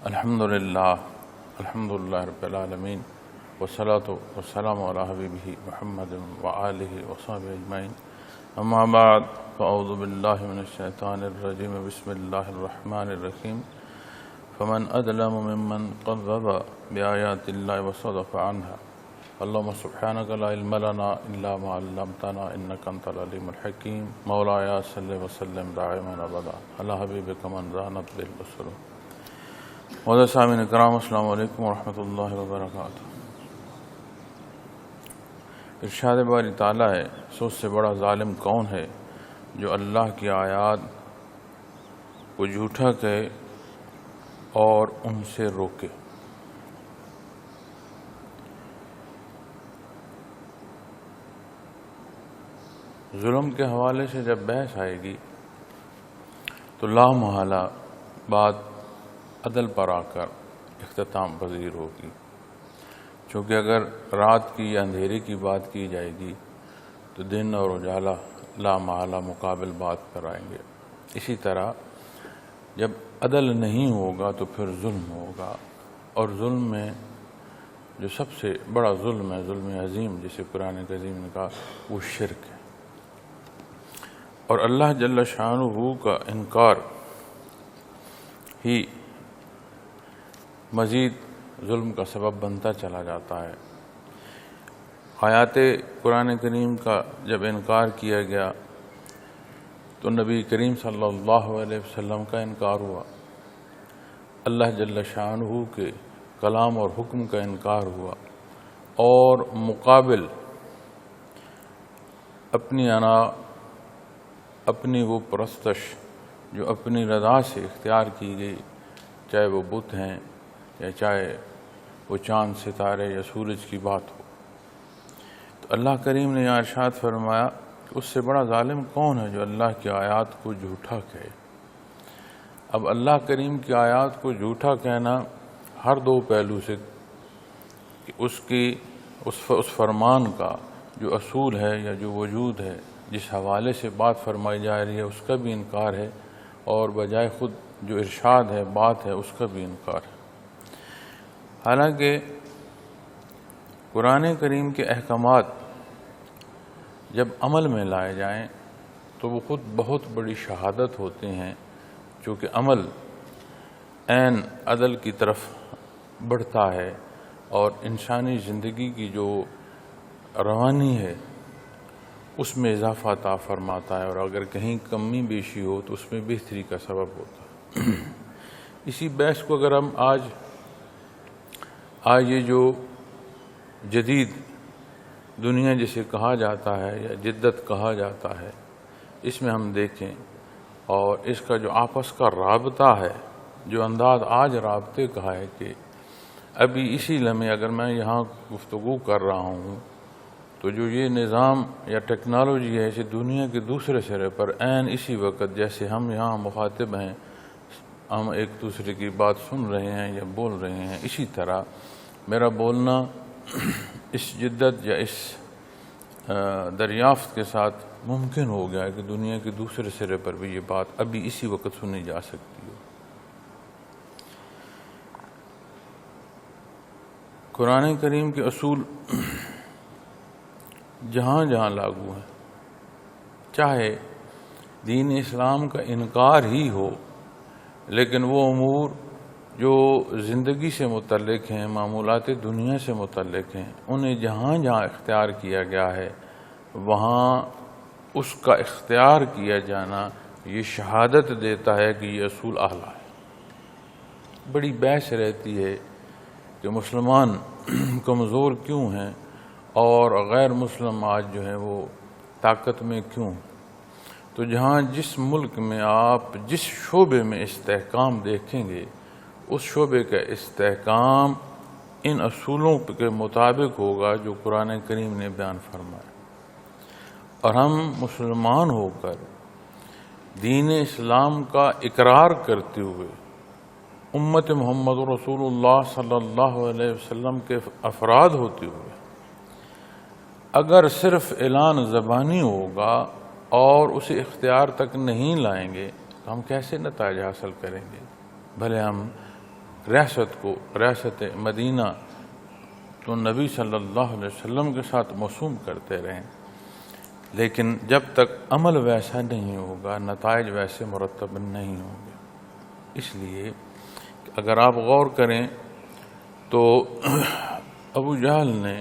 الحمدللہ رب العالمین والصلاة والسلام علی حبیبہ محمد وآلہ وصحبہ اجمعین اما بعد فاعوذ باللہ من الشیطان الرجیم بسم اللہ الرحمن الرحیم فمن اظلم ممن کذب بآیات اللہ وصدف عنہا اللہم سبحانک لا علم لنا الا ما علمتنا انک انت العلیم الحکیم مولایا صلی وسلم دائما ابدا علی حبیبک من زانت بالبصر. معزز سامعین کرام، السلام علیکم ورحمۃ اللہ وبرکاتہ. ارشاد باری تعالیٰ ہے، سو سے بڑا ظالم کون ہے جو اللہ کی آیات کو جھوٹا کہے اور ان سے روکے. ظلم کے حوالے سے جب بحث آئے گی تو لا محالہ بات عدل پر آ کر اختتام پذیر ہوگی، چونکہ اگر رات کی یا اندھیرے کی بات کی جائے گی تو دن اور اجالا لا محالہ مقابل بات پر آئیں گے. اسی طرح جب عدل نہیں ہوگا تو پھر ظلم ہوگا، اور ظلم میں جو سب سے بڑا ظلم ہے، ظلم عظیم جسے قرآن عظیم نے کہا، وہ شرک ہے. اور اللہ جل شانہ کا انکار ہی مزید ظلم کا سبب بنتا چلا جاتا ہے. آیات قرآن کریم کا جب انکار کیا گیا تو نبی کریم صلی اللہ علیہ وسلم کا انکار ہوا، اللہ جل شانہ کے کلام اور حکم کا انکار ہوا، اور مقابل اپنی انا، اپنی وہ پرستش جو اپنی رضا سے اختیار کی گئی، چاہے وہ بت ہیں یا چاہے وہ چاند ستارے یا سورج کی بات ہو. تو اللہ کریم نے یہاں ارشاد فرمایا کہ اس سے بڑا ظالم کون ہے جو اللہ کی آیات کو جھوٹا کہے. اب اللہ کریم کی آیات کو جھوٹا کہنا ہر دو پہلو سے، کہ اس فرمان کا جو اصول ہے یا جو وجود ہے، جس حوالے سے بات فرمائی جا رہی ہے، اس کا بھی انکار ہے، اور بجائے خود جو ارشاد ہے، بات ہے، اس کا بھی انکار ہے. حالانکہ قرآن کریم کے احکامات جب عمل میں لائے جائیں تو وہ خود بہت بڑی شہادت ہوتے ہیں، چونکہ عمل عین عدل کی طرف بڑھتا ہے اور انسانی زندگی کی جو روانی ہے اس میں اضافہ عطا فرماتا ہے، اور اگر کہیں کمی بیشی ہو تو اس میں بہتری کا سبب ہوتا ہے. اسی بحث کو اگر ہم آج یہ جو جدید دنیا جسے کہا جاتا ہے یا جدت کہا جاتا ہے، اس میں ہم دیکھیں اور اس کا جو آپس کا رابطہ ہے، جو انداز آج رابطے کا ہے، کہ ابھی اسی لمحے اگر میں یہاں گفتگو کر رہا ہوں تو جو یہ نظام یا ٹیکنالوجی ہے، اسے دنیا کے دوسرے سرے پر عین اسی وقت جیسے ہم یہاں مخاطب ہیں، ہم ایک دوسرے کی بات سن رہے ہیں یا بول رہے ہیں، اسی طرح میرا بولنا اس جدت یا اس دریافت کے ساتھ ممکن ہو گیا ہے کہ دنیا کے دوسرے سرے پر بھی یہ بات ابھی اسی وقت سنی جا سکتی ہے. قرآن کریم کے اصول جہاں جہاں لاگو ہیں، چاہے دین اسلام کا انکار ہی ہو، لیکن وہ امور جو زندگی سے متعلق ہیں، معمولات دنیا سے متعلق ہیں، انہیں جہاں جہاں اختیار کیا گیا ہے وہاں اس کا اختیار کیا جانا یہ شہادت دیتا ہے کہ یہ اصول اعلیٰ ہے. بڑی بحث رہتی ہے کہ مسلمان کمزور کیوں ہیں اور غیر مسلم آج جو ہیں وہ طاقت میں کیوں. تو جہاں جس ملک میں آپ جس شعبے میں استحکام دیکھیں گے، اس شعبے کا استحکام ان اصولوں کے مطابق ہوگا جو قرآن کریم نے بیان فرمایا. اور ہم مسلمان ہو کر دین اسلام کا اقرار کرتے ہوئے امت محمد رسول اللہ صلی اللہ علیہ وسلم کے افراد ہوتے ہوئے اگر صرف اعلان زبانی ہوگا اور اسے اختیار تک نہیں لائیں گے تو ہم کیسے نتائج حاصل کریں گے؟ بھلے ہم ریاست کو ریاست مدینہ تو نبی صلی اللہ علیہ وسلم کے ساتھ موسوم کرتے رہیں، لیکن جب تک عمل ویسا نہیں ہوگا نتائج ویسے مرتب نہیں ہوں گے۔ اس لیے اگر آپ غور کریں تو ابو جہل نے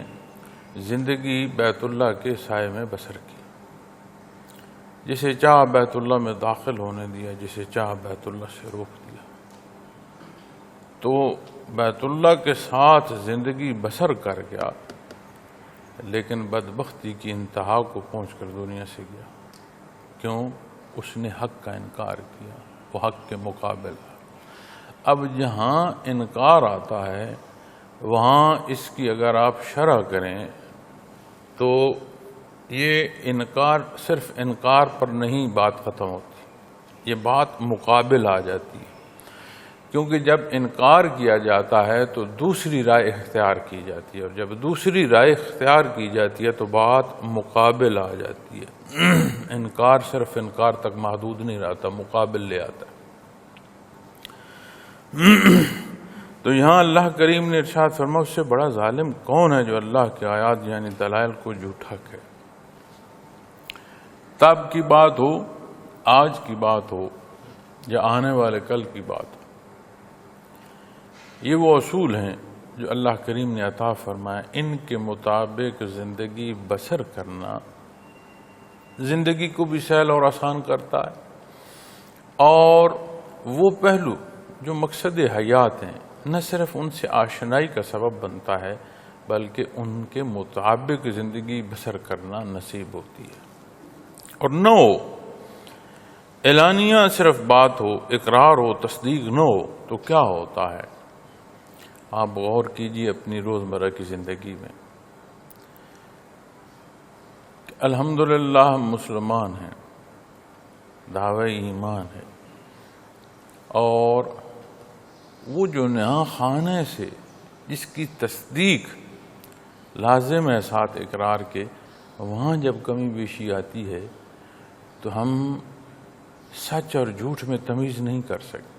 زندگی بیت اللہ کے سائے میں بسر کی، جسے چاہ بیت اللہ میں داخل ہونے دیا، جسے چاہ بیت اللہ سے روک دیا۔ تو بیت اللہ کے ساتھ زندگی بسر کر گیا، لیکن بدبختی کی انتہا کو پہنچ کر دنیا سے گیا۔ کیوں؟ اس نے حق کا انکار کیا، وہ حق کے مقابل۔ اب جہاں انکار آتا ہے وہاں اس کی اگر آپ شرح کریں تو یہ انکار صرف انکار پر نہیں بات ختم ہوتی، یہ بات مقابل آ جاتی ہے، کیونکہ جب انکار کیا جاتا ہے تو دوسری رائے اختیار کی جاتی ہے، اور جب دوسری رائے اختیار کی جاتی ہے تو بات مقابل آ جاتی ہے۔ انکار صرف انکار تک محدود نہیں رہتا، مقابل لے آتا ہے۔ تو یہاں اللہ کریم نے ارشاد فرمایا اس سے بڑا ظالم کون ہے جو اللہ کی آیات یعنی دلائل کو جھوٹا کہے۔ تب کی بات ہو، آج کی بات ہو یا آنے والے کل کی بات ہو، یہ وہ اصول ہیں جو اللہ کریم نے عطا فرمایا، ان کے مطابق زندگی بسر کرنا زندگی کو بھی سہل اور آسان کرتا ہے، اور وہ پہلو جو مقصد حیات ہیں نہ صرف ان سے آشنائی کا سبب بنتا ہے بلکہ ان کے مطابق زندگی بسر کرنا نصیب ہوتی ہے۔ اور نہ ہو اعلانیہ صرف بات ہو، اقرار ہو، تصدیق نہ ہو تو کیا ہوتا ہے؟ آپ غور کیجیے اپنی روزمرہ کی زندگی میں۔ الحمدللہ ہم مسلمان ہیں، دعوی ایمان ہے، اور وہ جو نہاں خانے سے جس کی تصدیق لازم ہے ساتھ اقرار کے، وہاں جب کمی بیشی آتی ہے تو ہم سچ اور جھوٹ میں تمیز نہیں کر سکتے،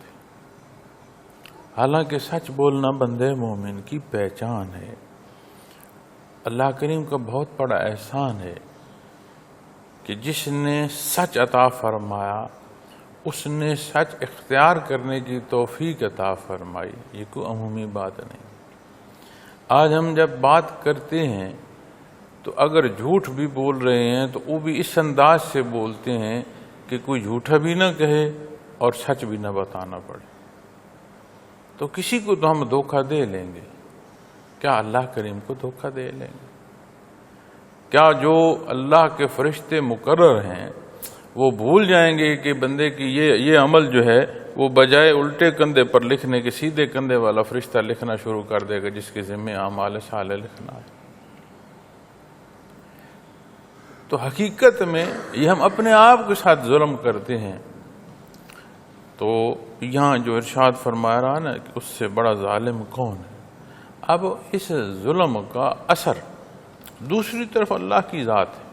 حالانکہ سچ بولنا بندے مومن کی پہچان ہے۔ اللہ کریم کا بہت بڑا احسان ہے کہ جس نے سچ عطا فرمایا اس نے سچ اختیار کرنے کی توفیق عطا فرمائی۔ یہ کوئی عمومی بات نہیں۔ آج ہم جب بات کرتے ہیں تو اگر جھوٹ بھی بول رہے ہیں تو وہ بھی اس انداز سے بولتے ہیں کہ کوئی جھوٹا بھی نہ کہے اور سچ بھی نہ بتانا پڑے، تو کسی کو تو ہم دھوکہ دے لیں گے، کیا اللہ کریم کو دھوکہ دے لیں گے؟ کیا جو اللہ کے فرشتے مقرر ہیں وہ بھول جائیں گے کہ بندے کی یہ عمل جو ہے وہ بجائے الٹے کندھے پر لکھنے کے سیدھے کندھے والا فرشتہ لکھنا شروع کر دے گا جس کے ذمہ اعمال صالح لکھنا ہے؟ تو حقیقت میں یہ ہم اپنے آپ کے ساتھ ظلم کرتے ہیں۔ تو یہاں جو ارشاد فرما رہا نا کہ اس سے بڑا ظالم کون ہے، اب اس ظلم کا اثر دوسری طرف اللہ کی ذات ہے،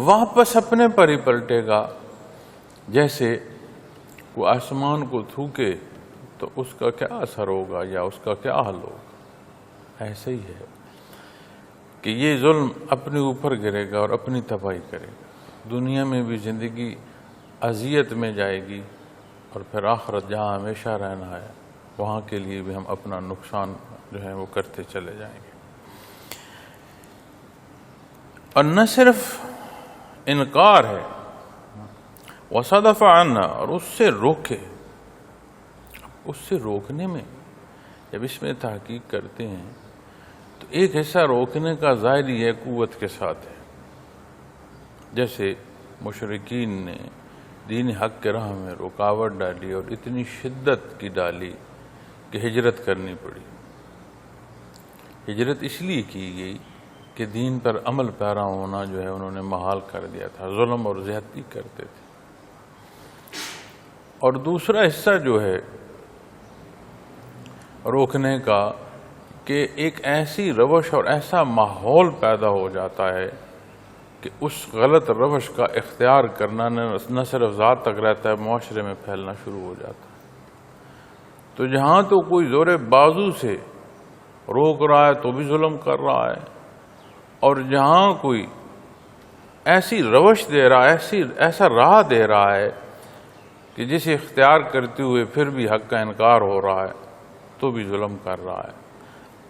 واپس اپنے پر ہی پلٹے گا۔ جیسے وہ آسمان کو تھوکے تو اس کا کیا اثر ہوگا یا اس کا کیا حل ہوگا، ایسے ہی ہے کہ یہ ظلم اپنے اوپر گرے گا اور اپنی تباہی کرے گا۔ دنیا میں بھی زندگی اذیت میں جائے گی، اور پھر آخرت جہاں ہمیشہ رہنا ہے وہاں کے لیے بھی ہم اپنا نقصان جو ہے وہ کرتے چلے جائیں گے۔ اور نہ صرف انکار ہے، وَصَدَفَ عَنَّا، اور اس سے روکے۔ اس سے روکنے میں جب اس میں تحقیق کرتے ہیں تو ایک حصہ روکنے کا ظاہری ہے قوت کے ساتھ ہے، جیسے مشرکین نے دین حق کے راہ میں رکاوٹ ڈالی اور اتنی شدت کی ڈالی کہ ہجرت کرنی پڑی۔ ہجرت اس لیے کی گئی کہ دین پر عمل پیرا ہونا جو ہے انہوں نے محال کر دیا تھا، ظلم اور زیادتی کرتے تھے۔ اور دوسرا حصہ جو ہے روکنے کا کہ ایک ایسی روش اور ایسا ماحول پیدا ہو جاتا ہے کہ اس غلط روش کا اختیار کرنا نہ صرف ذات تک رہتا ہے، معاشرے میں پھیلنا شروع ہو جاتا ہے۔ تو جہاں تو کوئی زور بازو سے روک رہا ہے تو بھی ظلم کر رہا ہے، اور جہاں کوئی ایسی روش دے رہا ہے، ایسا راہ دے رہا ہے کہ جسے اختیار کرتے ہوئے پھر بھی حق کا انکار ہو رہا ہے تو بھی ظلم کر رہا ہے۔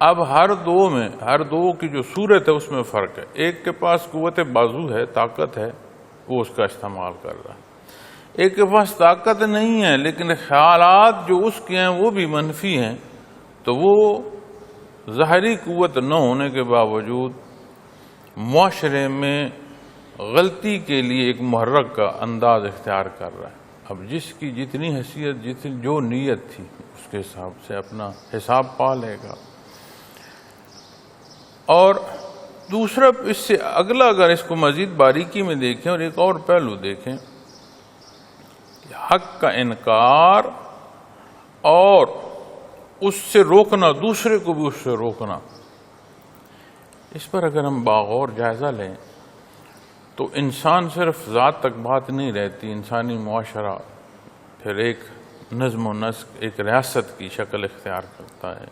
اب ہر دو کی جو صورت ہے اس میں فرق ہے۔ ایک کے پاس قوت بازو ہے، طاقت ہے، وہ اس کا استعمال کر رہا ہے۔ ایک کے پاس طاقت نہیں ہے لیکن خیالات جو اس کے ہیں وہ بھی منفی ہیں، تو وہ ظاہری قوت نہ ہونے کے باوجود معاشرے میں غلطی کے لیے ایک محرک کا انداز اختیار کر رہا ہے۔ اب جس کی جتنی حیثیت، جو نیت تھی اس کے حساب سے اپنا حساب پا لے گا۔ اور دوسرا اس سے اگلا اگر اس کو مزید باریکی میں دیکھیں اور ایک اور پہلو دیکھیں، حق کا انکار اور اس سے روکنا، دوسرے کو بھی اس سے روکنا، اس پر اگر ہم باغور جائزہ لیں تو انسان صرف ذات تک بات نہیں رہتی، انسانی معاشرہ پھر ایک نظم و نسق، ایک ریاست کی شکل اختیار کرتا ہے۔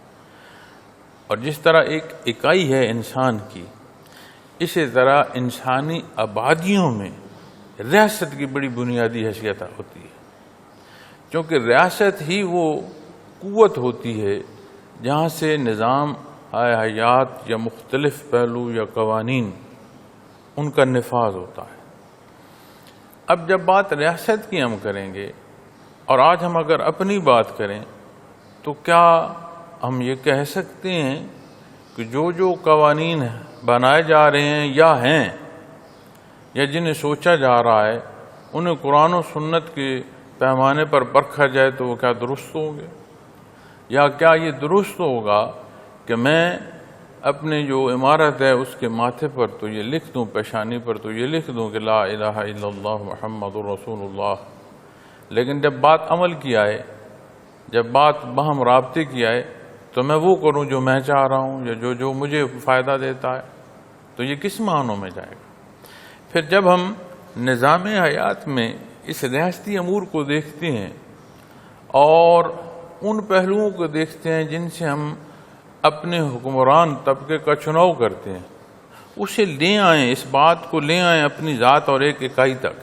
اور جس طرح ایک اکائی ہے انسان کی، اسی طرح انسانی آبادیوں میں ریاست کی بڑی بنیادی حیثیت ہوتی ہے، کیونکہ ریاست ہی وہ قوت ہوتی ہے جہاں سے نظام حیات یا مختلف پہلو یا قوانین ان کا نفاذ ہوتا ہے۔ اب جب بات ریاست کی ہم کریں گے اور آج ہم اگر اپنی بات کریں تو کیا ہم یہ کہہ سکتے ہیں کہ جو قوانین بنائے جا رہے ہیں یا جنہیں سوچا جا رہا ہے انہیں قرآن و سنت کے پیمانے پر پرکھا جائے تو وہ کیا درست ہوں گے؟ یا کیا یہ درست ہوگا کہ میں اپنے جو عمارت ہے اس کے ماتھے پر تو یہ لکھ دوں، پیشانی پر تو یہ لکھ دوں کہ لا الہ الا اللہ محمد رسول اللہ، لیکن جب بات عمل کی آئے، جب بات باہم رابطے کی آئے تو میں وہ کروں جو میں چاہ رہا ہوں یا جو مجھے فائدہ دیتا ہے، تو یہ کس معنوں میں جائے گا؟ پھر جب ہم نظام حیات میں اس ریاستی امور کو دیکھتے ہیں اور ان پہلوؤں کو دیکھتے ہیں جن سے ہم اپنے حکمران طبقے کا چناؤ کرتے ہیں، اسے لے آئیں، اس بات کو لے آئیں اپنی ذات اور ایک اکائی تک۔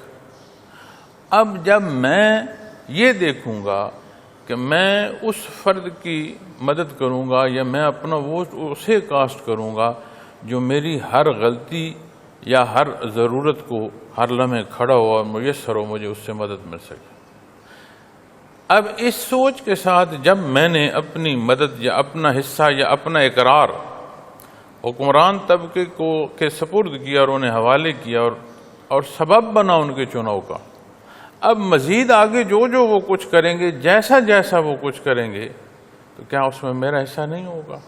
اب جب میں یہ دیکھوں گا کہ میں اس فرد کی مدد کروں گا یا میں اپنا ووٹ اسے کاسٹ کروں گا جو میری ہر غلطی یا ہر ضرورت کو ہر لمحے کھڑا ہو اور میسر ہو، مجھے اس سے مدد مل سکے۔ اب اس سوچ کے ساتھ جب میں نے اپنی مدد یا اپنا حصہ یا اپنا اقرار حکمران طبقے کے سپرد کیا اور انہیں حوالے کیا اور سبب بنا ان کے چناؤ کا، اب مزید آگے جو وہ کچھ کریں گے، جیسا وہ کچھ کریں گے، تو کیا اس میں میرا حصہ نہیں ہوگا؟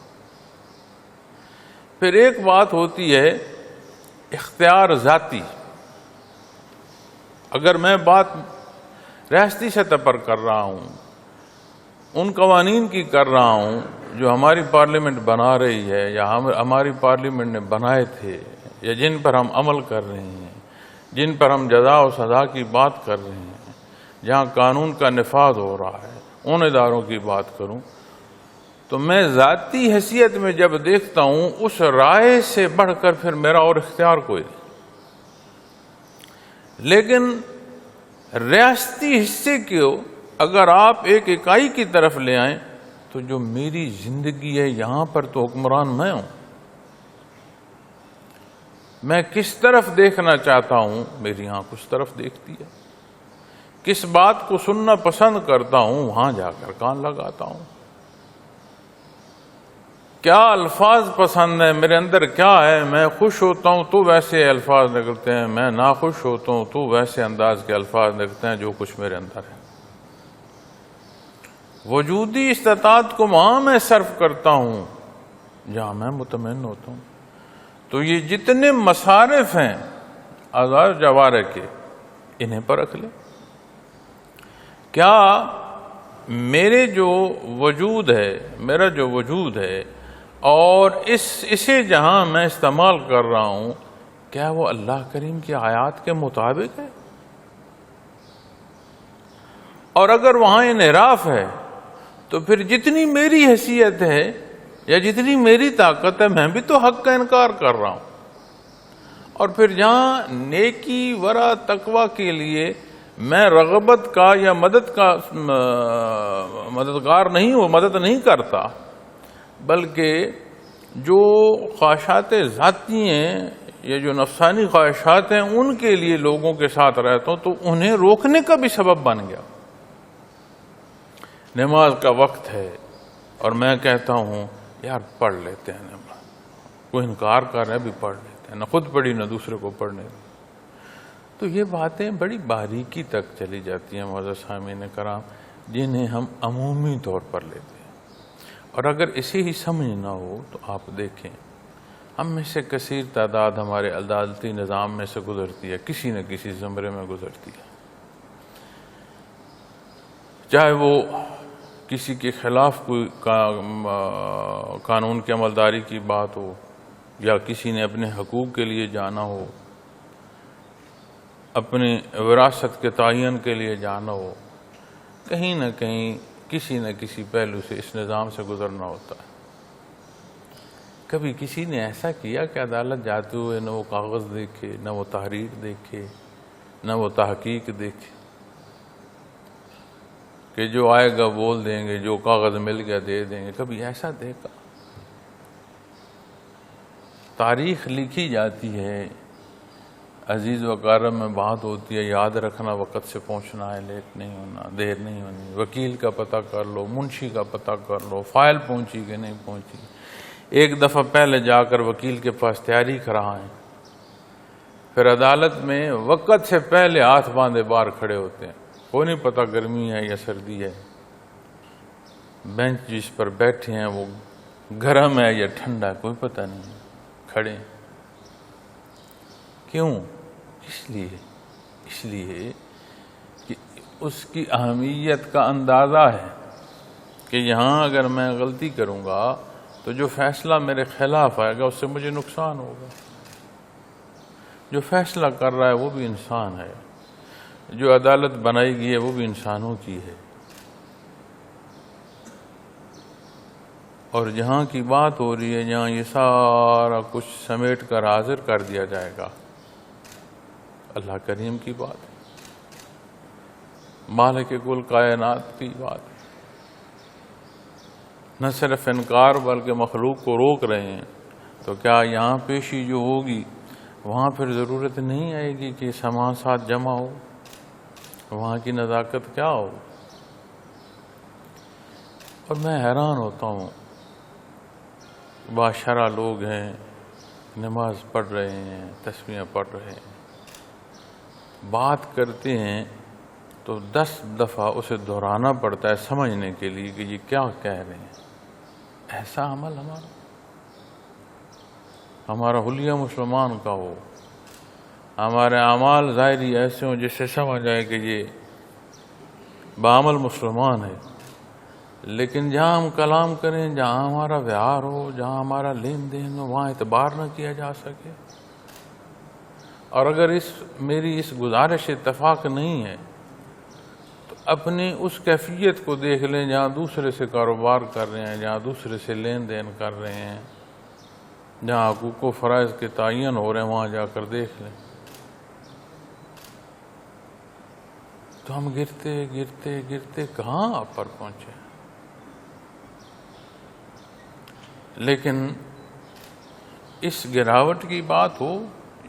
پھر ایک بات ہوتی ہے اختیار ذاتی۔ اگر میں بات ریاستی سطح پر کر رہا ہوں، ان قوانین کی کر رہا ہوں جو ہماری پارلیمنٹ بنا رہی ہے یا ہماری پارلیمنٹ نے بنائے تھے یا جن پر ہم عمل کر رہے ہیں، جن پر ہم جزا و سزا کی بات کر رہے ہیں، جہاں قانون کا نفاذ ہو رہا ہے، ان اداروں کی بات کروں تو میں ذاتی حیثیت میں جب دیکھتا ہوں اس رائے سے بڑھ کر پھر میرا اور اختیار کوئی نہیں۔ لیکن ریاستی حصے کو اگر آپ ایک اکائی کی طرف لے آئیں تو جو میری زندگی ہے یہاں پر تو حکمران میں ہوں، میں کس طرف دیکھنا چاہتا ہوں میری آنکھ اس طرف دیکھتی ہے، کس بات کو سننا پسند کرتا ہوں وہاں جا کر کان لگاتا ہوں، کیا الفاظ پسند ہیں، میرے اندر کیا ہے، میں خوش ہوتا ہوں تو ویسے الفاظ نکلتے ہیں، میں ناخوش ہوتا ہوں تو ویسے انداز کے الفاظ نکلتے ہیں جو کچھ میرے اندر ہے۔ وجودی استطاعت کو وہاں میں صرف کرتا ہوں جہاں میں مطمئن ہوتا ہوں۔ تو یہ جتنے مصارف ہیں اعضاء جوارح کے، انہیں پر رکھ لیں۔ کیا میرے جو وجود ہے، میرا جو وجود ہے اور اسے جہاں میں استعمال کر رہا ہوں، کیا وہ اللہ کریم کی آیات کے مطابق ہے؟ اور اگر وہاں انحراف ہے تو پھر جتنی میری حیثیت ہے یا جتنی میری طاقت ہے میں بھی تو حق کا انکار کر رہا ہوں. اور پھر جہاں نیکی ورع تقوی کے لیے میں رغبت کا یا مدد کا مددگار نہیں ہوں، مدد نہیں کرتا، بلکہ جو خواہشات ذاتی ہیں یا جو نفسانی خواہشات ہیں ان کے لیے لوگوں کے ساتھ رہتا ہوں، تو انہیں روکنے کا بھی سبب بن گیا. نماز کا وقت ہے اور میں کہتا ہوں یار پڑھ لیتے ہیں نماز، کوئی انکار کر رہا ہے بھی پڑھ لیتے ہیں، نہ خود پڑھی نہ دوسرے کو پڑھنے. تو یہ باتیں بڑی باریکی تک چلی جاتی ہیں معزز سامعین کرام، جنہیں ہم عمومی طور پر لیتے ہیں. اور اگر اسے ہی سمجھ نہ ہو تو آپ دیکھیں ہم میں سے کثیر تعداد ہمارے عدالتی نظام میں سے گزرتی ہے، کسی نہ کسی زمرے میں گزرتی ہے، چاہے وہ کسی کے خلاف کوئی قانون کی عملداری کی بات ہو، یا کسی نے اپنے حقوق کے لیے جانا ہو، اپنی وراثت کے تعین کے لیے جانا ہو، کہیں نہ کہیں کسی نہ کسی پہلو سے اس نظام سے گزرنا ہوتا ہے. کبھی کسی نے ایسا کیا کہ عدالت جاتے ہوئے نہ وہ کاغذ دیکھے، نہ وہ تحریر دیکھے، نہ وہ تحقیق دیکھے، کہ جو آئے گا بول دیں گے، جو کاغذ مل گیا دے دیں گے؟ کبھی ایسا دیکھا؟ تاریخ لکھی جاتی ہے، عزیز و اقارب میں بات ہوتی ہے، یاد رکھنا وقت سے پہنچنا ہے، لیٹ نہیں ہونا، دیر نہیں ہونی، وکیل کا پتہ کر لو، منشی کا پتہ کر لو، فائل پہنچی کہ نہیں پہنچی، ایک دفعہ پہلے جا کر وکیل کے پاس تیاری کرائیں. پھر عدالت میں وقت سے پہلے ہاتھ باندھے باہر کھڑے ہوتے ہیں، کوئی نہیں پتہ گرمی ہے یا سردی ہے، بینچ جس پر بیٹھے ہیں وہ گرم ہے یا ٹھنڈا ہے کوئی پتہ نہیں، کھڑے. کیوں؟ اس لیے کہ اس کی اہمیت کا اندازہ ہے کہ یہاں اگر میں غلطی کروں گا تو جو فیصلہ میرے خلاف آئے گا اس سے مجھے نقصان ہوگا. جو فیصلہ کر رہا ہے وہ بھی انسان ہے، جو عدالت بنائی گئی ہے وہ بھی انسانوں کی ہے. اور جہاں کی بات ہو رہی ہے، جہاں یہ سارا کچھ سمیٹ کر حاضر کر دیا جائے گا، اللہ کریم کی بات ہے، مالک کل کائنات کی بات ہے. نہ صرف انکار بلکہ مخلوق کو روک رہے ہیں. تو کیا یہاں پیشی جو ہوگی وہاں پھر ضرورت نہیں آئے گی کہ سامان ساتھ جمع ہو؟ وہاں کی نزاکت کیا ہو؟ اور میں حیران ہوتا ہوں، باشرہ لوگ ہیں، نماز پڑھ رہے ہیں، تسبیحیں پڑھ رہے ہیں، بات کرتے ہیں تو 10 دفعہ اسے دہرانا پڑتا ہے سمجھنے کے لیے کہ یہ کیا کہہ رہے ہیں. ایسا عمل ہمارا حلیہ مسلمان کا ہو، ہمارے اعمال ظاہری ایسے ہوں جس سے سمجھ آئے کہ یہ بعمل مسلمان ہے. لیکن جہاں ہم کلام کریں، جہاں ہمارا ویہار ہو، جہاں ہمارا لین دین ہو، وہاں اعتبار نہ کیا جا سکے. اور اگر میری اس گزارش اتفاق نہیں ہے تو اپنی اس کیفیت کو دیکھ لیں جہاں دوسرے سے کاروبار کر رہے ہیں، جہاں دوسرے سے لین دین کر رہے ہیں، جہاں حقوق و فرائض کے تعین ہو رہے ہیں، وہاں جا کر دیکھ لیں. تو ہم گرتے گرتے گرتے کہاں پر پہنچے. لیکن اس گراوٹ کی بات ہو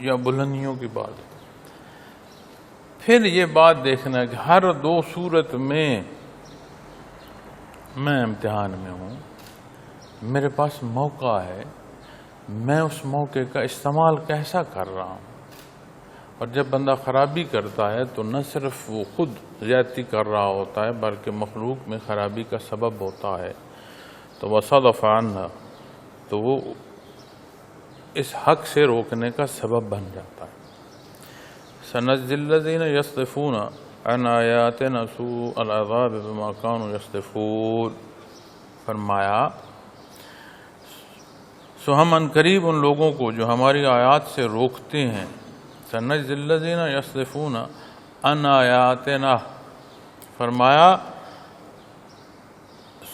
یا بلندیوں کی بات ہو، پھر یہ بات دیکھنا کہ ہر 2 صورت میں میں امتحان میں ہوں، میرے پاس موقع ہے، میں اس موقع کا استعمال کیسا کر رہا ہوں. اور جب بندہ خرابی کرتا ہے تو نہ صرف وہ خود زیادتی کر رہا ہوتا ہے بلکہ مخلوق میں خرابی کا سبب ہوتا ہے. تو وصدف عنہ، تو وہ اس حق سے روکنے کا سبب بن جاتا ہے. سنجزی الذین یصدفون عن آیاتنا سوء العذاب بما كانوا یصدفون، فرمایا سو ہم عنقریب ان لوگوں کو جو ہماری آیات سے روکتے ہیں، سنجزی الذین یصدفون عن آیاتنا، فرمایا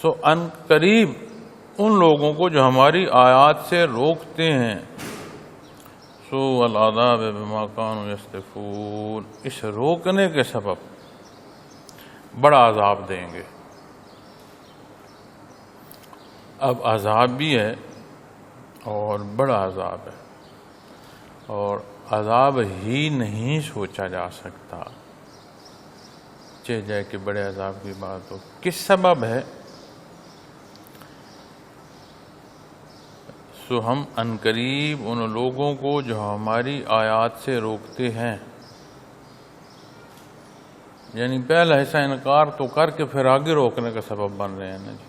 سو ان قریب ان لوگوں کو جو ہماری آیات سے روکتے ہیں، سوء العذاب بما كانوا یصدفون، اس روکنے کے سبب بڑا عذاب دیں گے۔ اب عذاب بھی ہے اور بڑا عذاب ہے، اور عذاب ہی نہیں سوچا جا سکتا، چاہے جائے کہ بڑے عذاب کی بات ہو۔ کس سبب ہے؟ سو ہم عنقریب ان لوگوں کو جو ہماری آیات سے روکتے ہیں، یعنی پہلا ایسا انکار تو کر کے پھر آگے روکنے کا سبب بن رہے ہیں نا جی،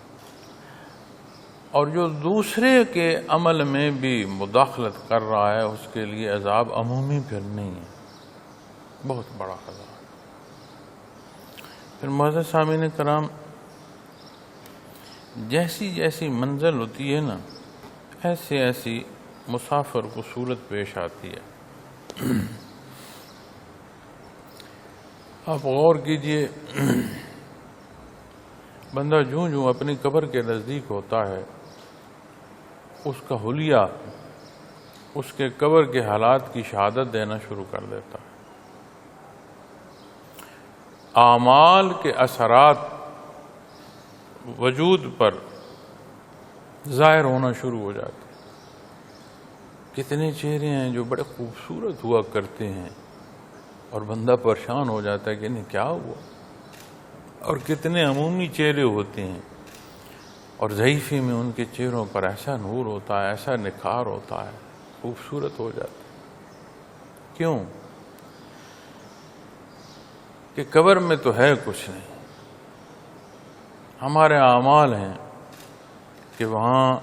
اور جو دوسرے کے عمل میں بھی مداخلت کر رہا ہے اس کے لیے عذاب عمومی پھر نہیں ہے، بہت بڑا عذاب۔ پھر معزز سامعین کرام، جیسی جیسی منزل ہوتی ہے نا، ایسی ایسی مسافر کو صورت پیش آتی ہے۔ آپ غور کیجئے، بندہ جوں جوں اپنی قبر کے نزدیک ہوتا ہے، اس کا حلیہ اس کے قبر کے حالات کی شہادت دینا شروع کر دیتا ہے۔ اعمال کے اثرات وجود پر ظاہر ہونا شروع ہو جاتے ہیں۔ کتنے چہرے ہیں جو بڑے خوبصورت ہوا کرتے ہیں اور بندہ پریشان ہو جاتا ہے کہ نہیں کیا ہوا، اور کتنے عمومی چہرے ہوتے ہیں اور ضعیفی میں ان کے چہروں پر ایسا نور ہوتا ہے، ایسا نکھار ہوتا ہے، خوبصورت ہو جاتا ہے۔ کیوں؟ کہ قبر میں تو ہے کچھ نہیں، ہمارے اعمال ہیں کہ وہاں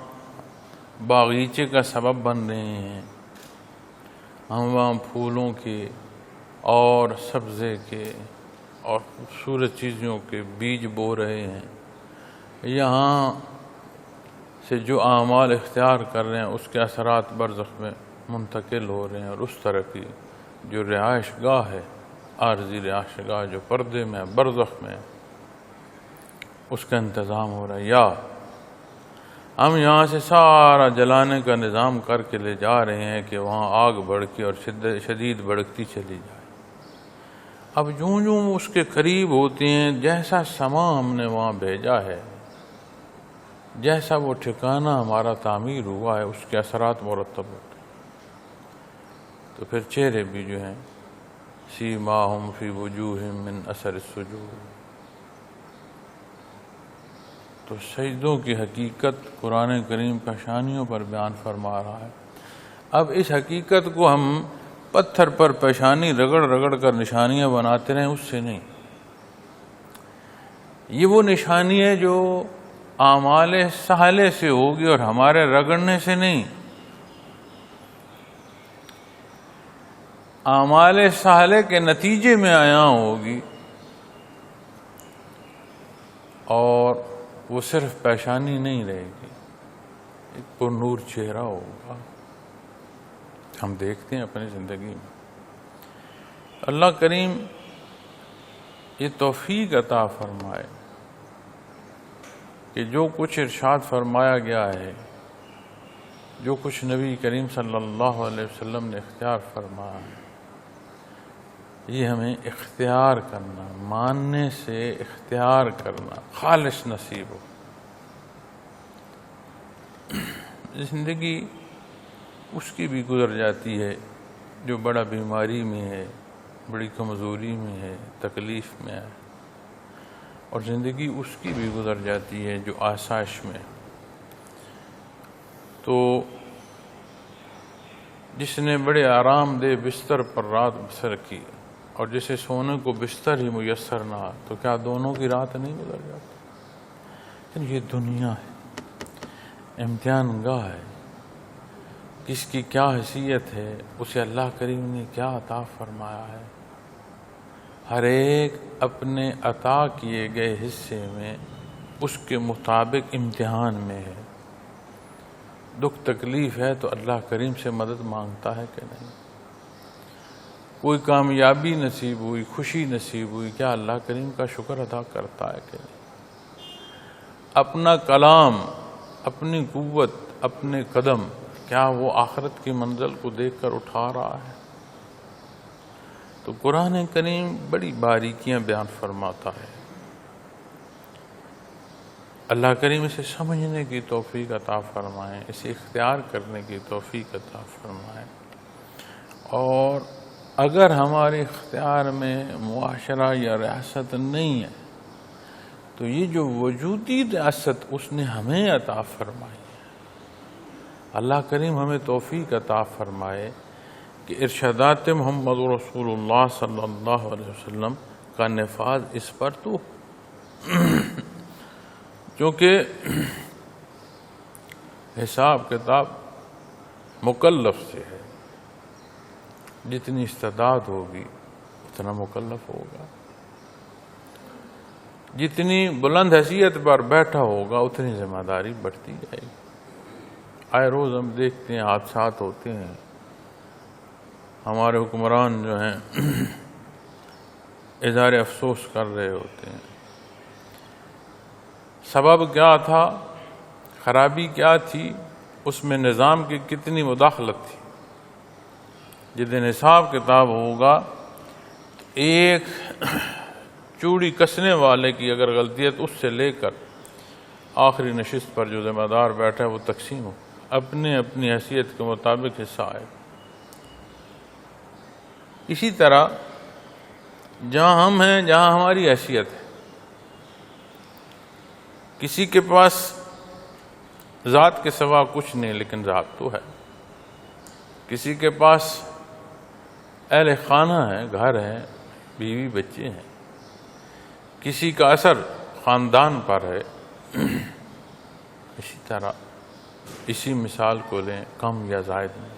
باغیچے کا سبب بن رہے ہیں، ہم وہاں پھولوں کے اور سبزے کے اور خوبصورت چیزوں کے بیج بو رہے ہیں۔ یہاں سے جو اعمال اختیار کر رہے ہیں اس کے اثرات برزخ میں منتقل ہو رہے ہیں، اور اس طرح کی جو رہائش گاہ ہے، عارضی رہائش گاہ جو پردے میں برزخ میں، اس کا انتظام ہو رہا ہے۔ یا ہم یہاں سے سارا جلانے کا نظام کر کے لے جا رہے ہیں کہ وہاں آگ بڑھتی اور شدید بڑھتی چلی جائے۔ اب جوں جوں اس کے قریب ہوتے ہیں، جیسا سما ہم نے وہاں بھیجا ہے، جیسا وہ ٹھکانہ ہمارا تعمیر ہوا ہے، اس کے اثرات مرتب ہوتے ہیں۔ تو پھر چہرے بھی جو ہیں، سیماہم فی وجوہہم من اثر السجود، تو سجدوں کی حقیقت قرآن کریم پیشانیوں پر بیان فرما رہا ہے۔ اب اس حقیقت کو ہم پتھر پر پیشانی رگڑ رگڑ کر نشانیاں بناتے رہیں، اس سے نہیں۔ یہ وہ نشانی ہے جو اعمال صالحہ سے ہوگی اور ہمارے رگڑنے سے نہیں۔ اعمال صالحہ کے نتیجے میں آیا ہوگی، اور وہ صرف پیشانی نہیں رہے گی، ایک پر نور چہرہ ہوگا۔ ہم دیکھتے ہیں اپنی زندگی میں، اللہ کریم یہ توفیق عطا فرمائے کہ جو کچھ ارشاد فرمایا گیا ہے، جو کچھ نبی کریم صلی اللہ علیہ وسلم نے اختیار فرمایا ہے، یہ ہمیں اختیار کرنا، ماننے سے اختیار کرنا خالص نصیب ہو۔ زندگی اس کی بھی گزر جاتی ہے جو بڑا بیماری میں ہے، بڑی کمزوری میں ہے، تکلیف میں ہے، اور زندگی اس کی بھی گزر جاتی ہے جو آسائش میں۔ تو جس نے بڑے آرام دہ بستر پر رات بسر کی اور جسے سونے کو بستر ہی میسر نہ، تو کیا دونوں کی رات نہیں گزر جاتی؟ یہ دنیا ہے، امتحان گاہ ہے، کس کی کیا حیثیت ہے، اسے اللہ کریم نے کیا عطا فرمایا ہے۔ ہر ایک اپنے عطا کیے گئے حصے میں اس کے مطابق امتحان میں ہے۔ دکھ تکلیف ہے تو اللہ کریم سے مدد مانگتا ہے کہ نہیں؟ کوئی کامیابی نصیب ہوئی، خوشی نصیب ہوئی، کیا اللہ کریم کا شکر ادا کرتا ہے کہ نہیں؟ اپنا کلام، اپنی قوت، اپنے قدم، کیا وہ آخرت کی منزل کو دیکھ کر اٹھا رہا ہے؟ تو قرآن کریم بڑی باریکیاں بیان فرماتا ہے۔ اللہ کریم اسے سمجھنے کی توفیق عطا فرمائے، اسے اختیار کرنے کی توفیق عطا فرمائے۔ اور اگر ہمارے اختیار میں معاشرہ یا ریاست نہیں ہے تو یہ جو وجودی ریاست اس نے ہمیں عطا فرمائی ہے، اللہ کریم ہمیں توفیق عطا فرمائے کہ ارشادات محمد رسول اللہ صلی اللہ علیہ وسلم کا نفاذ اس پر تو کیونکہ حساب کتاب مکلف سے ہے، جتنی استعداد ہوگی اتنا مکلف ہوگا، جتنی بلند حیثیت پر بیٹھا ہوگا اتنی ذمہ داری بڑھتی جائے گی۔ آئے روز ہم دیکھتے ہیں حادثات ہوتے ہیں، ہمارے حکمران جو ہیں اظہار افسوس کر رہے ہوتے ہیں۔ سبب کیا تھا؟ خرابی کیا تھی؟ اس میں نظام کی کتنی مداخلت تھی؟ جس دن حساب کتاب ہوگا تو ایک چوڑی کسنے والے کی اگر غلطی ہے تو اس سے لے کر آخری نشست پر جو ذمہ دار بیٹھا ہے وہ تقسیم ہو، اپنے اپنی حیثیت کے مطابق حصہ آئے۔ اسی طرح جہاں ہم ہیں، جہاں ہماری حیثیت ہے، کسی کے پاس ذات کے سوا کچھ نہیں لیکن ذات تو ہے، کسی کے پاس اہل خانہ ہے، گھر ہے، بیوی بچے ہیں، کسی کا اثر خاندان پر ہے۔ اسی طرح اسی مثال کو لیں، کم یا زائد میں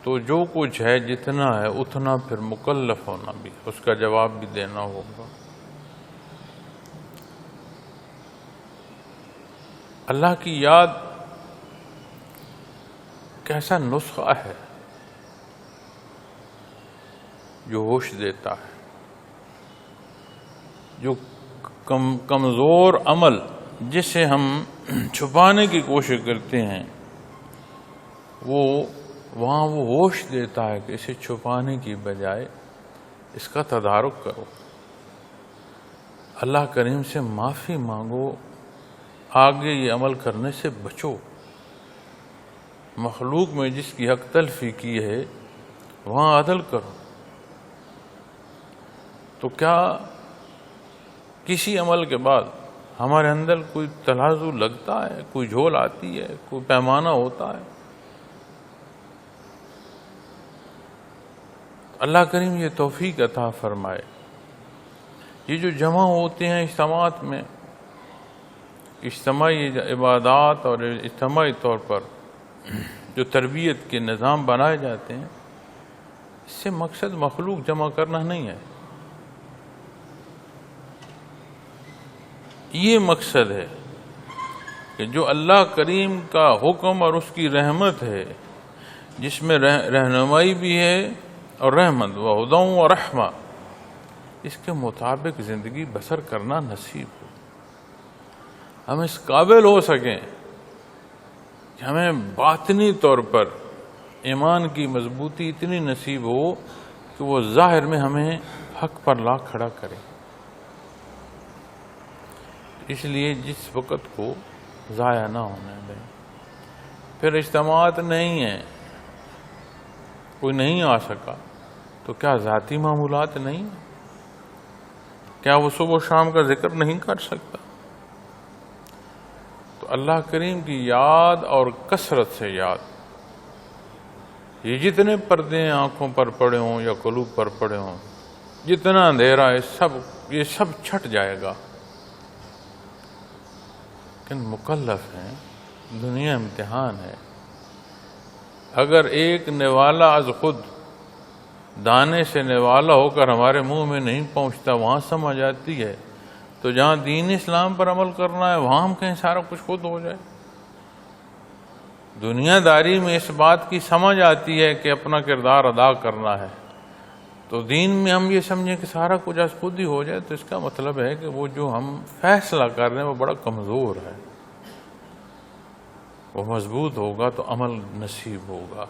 تو جو کچھ ہے جتنا ہے اتنا پھر مکلف ہونا بھی، اس کا جواب بھی دینا ہوگا۔ اللہ کی یاد کیسا نسخہ ہے جو ہوش دیتا ہے، جو کمزور عمل جسے ہم چھپانے کی کوشش کرتے ہیں وہاں وہ ہوش دیتا ہے کہ اسے چھپانے کی بجائے اس کا تدارک کرو، اللہ کریم سے معافی مانگو، آگے یہ عمل کرنے سے بچو۔ مخلوق میں جس کی حق تلفی کی ہے وہاں عدل کرو۔ تو کیا کسی عمل کے بعد ہمارے اندر کوئی تلازو لگتا ہے، کوئی جھول آتی ہے، کوئی پیمانہ ہوتا ہے؟ اللہ کریم یہ توفیق عطا فرمائے۔ یہ جو جمع ہوتے ہیں اجتماعات میں، اجتماعی عبادات اور اجتماعی طور پر جو تربیت کے نظام بنائے جاتے ہیں، اس سے مقصد مخلوق جمع کرنا نہیں ہے، یہ مقصد ہے کہ جو اللہ کریم کا حکم اور اس کی رحمت ہے، جس میں رہنمائی بھی ہے اور رحمت وہدیٰ و رحمہ، اس کے مطابق زندگی بسر کرنا نصیب ہو، ہم اس قابل ہو سکیں کہ ہمیں باطنی طور پر ایمان کی مضبوطی اتنی نصیب ہو کہ وہ ظاہر میں ہمیں حق پر لا کھڑا کرے۔ اس لیے جس وقت کو ضائع نہ ہونے دیں۔ پھر اجتماعات نہیں ہیں، کوئی نہیں آ سکا تو کیا ذاتی معمولات نہیں؟ کیا وہ صبح و شام کا ذکر نہیں کر سکتا؟ تو اللہ کریم کی یاد اور کثرت سے یاد، یہ جتنے پردے آنکھوں پر پڑے ہوں یا قلوب پر پڑے ہوں، جتنا اندھیرا ہے یہ سب چھٹ جائے گا۔ لیکن مکلف ہیں، دنیا امتحان ہے۔ اگر ایک نوالا از خود دانے سے نوالا ہو کر ہمارے منہ میں نہیں پہنچتا، وہاں سمجھ آتی ہے، تو جہاں دین اسلام پر عمل کرنا ہے وہاں ہم کہیں سارا کچھ خود ہو جائے۔ دنیا داری میں اس بات کی سمجھ آتی ہے کہ اپنا کردار ادا کرنا ہے، تو دین میں ہم یہ سمجھیں کہ سارا کچھ از خود ہی ہو جائے، تو اس کا مطلب ہے کہ وہ جو ہم فیصلہ کر رہے ہیں وہ بڑا کمزور ہے. وہ مضبوط ہوگا تو عمل نصیب ہوگا.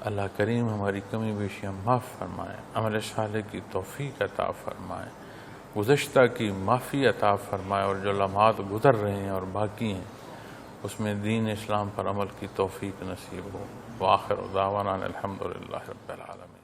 اللہ کریم ہماری کمی بیشیاں معاف فرمائے، عمل صالح کی توفیق عطا فرمائے، گزشتہ کی معافی عطا فرمائے، اور جو لمحات گزر رہے ہیں اور باقی ہیں اس میں دین اسلام پر عمل کی توفیق نصیب ہو. وآخر دعوانا الحمدللہ رب العالمین.